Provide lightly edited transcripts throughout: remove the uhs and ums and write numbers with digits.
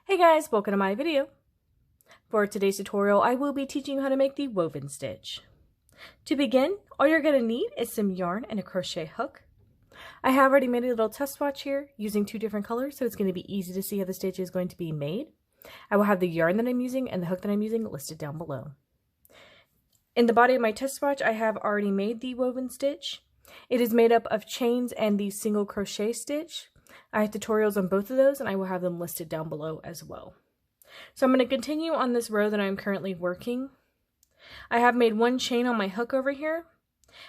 Hey guys, welcome to my video. For today's tutorial, I will be teaching you how to make the woven stitch. To begin, all you're going to need is some yarn and a crochet hook. I have already made a little test swatch here using two different colors, so it's going to be easy to see how the stitch is going to be made. I will have the yarn that I'm using and the hook that I'm using listed down below. In the body of my test swatch, I have already made the woven stitch. It is made up of chains and the single crochet stitch. I have tutorials on both of those and I will have them listed down below as well. So I'm going to continue on this row that I'm currently working. I have made one chain on my hook over here.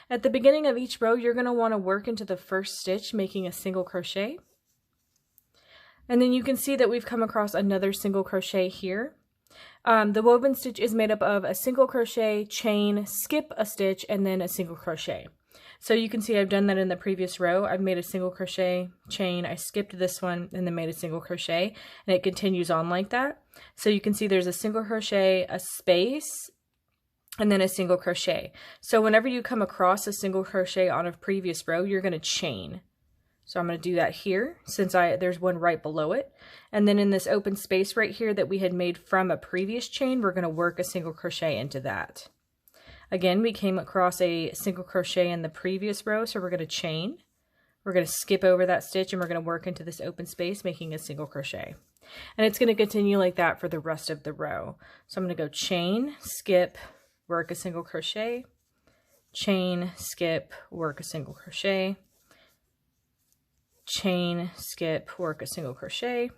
At the beginning of each row, you're going to want to work into the first stitch, making a single crochet. And then you can see that we've come across another single crochet here. The woven stitch is made up of a single crochet, chain, skip a stitch, and then a single crochet. So you can see I've done that in the previous row. I've made a single crochet, chain, I skipped this one, and then made a single crochet, and it continues on like that. So you can see there's a single crochet, a space, and then a single crochet. So whenever you come across a single crochet on a previous row, you're going to chain. So I'm going to do that here since there's one right below it. And then in this open space right here that we had made from a previous chain, we're going to work a single crochet into that. Again, we came across a single crochet in the previous row, so we're going to chain. We're going to skip over that stitch and we're going to work into this open space, making a single crochet. And it's going to continue like that for the rest of the row. So I'm going to go chain, skip, work a single crochet, chain, skip, work a single crochet, chain, skip, work a single crochet,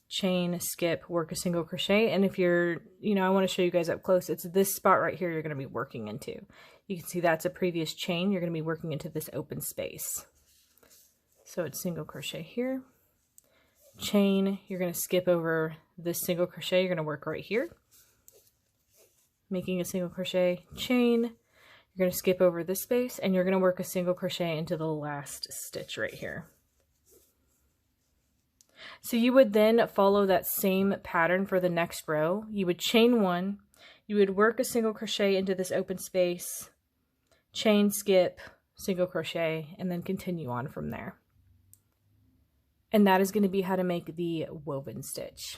chain, skip, work a single crochet. And if you're, I want to show you guys up close, it's this spot right here you're going to be working into. You can see that's a previous chain. You're going to be working into this open space. So it's single crochet here, chain, you're going to skip over this single crochet, you're going to work right here, making a single crochet, chain, you're going to skip over this space, and you're going to work a single crochet into the last stitch right here. So you would then follow that same pattern for the next row. You would chain one, you would work a single crochet into this open space, chain, skip, single crochet, and then continue on from there. And that is going to be how to make the woven stitch.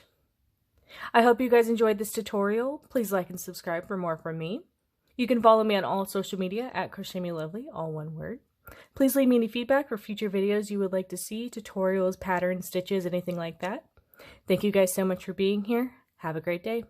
I hope you guys enjoyed this tutorial. Please like and subscribe for more from me. You can follow me on all social media at crochetmelovely, all one word. Please leave me any feedback for future videos you would like to see, tutorials, patterns, stitches, anything like that. Thank you guys so much for being here. Have a great day.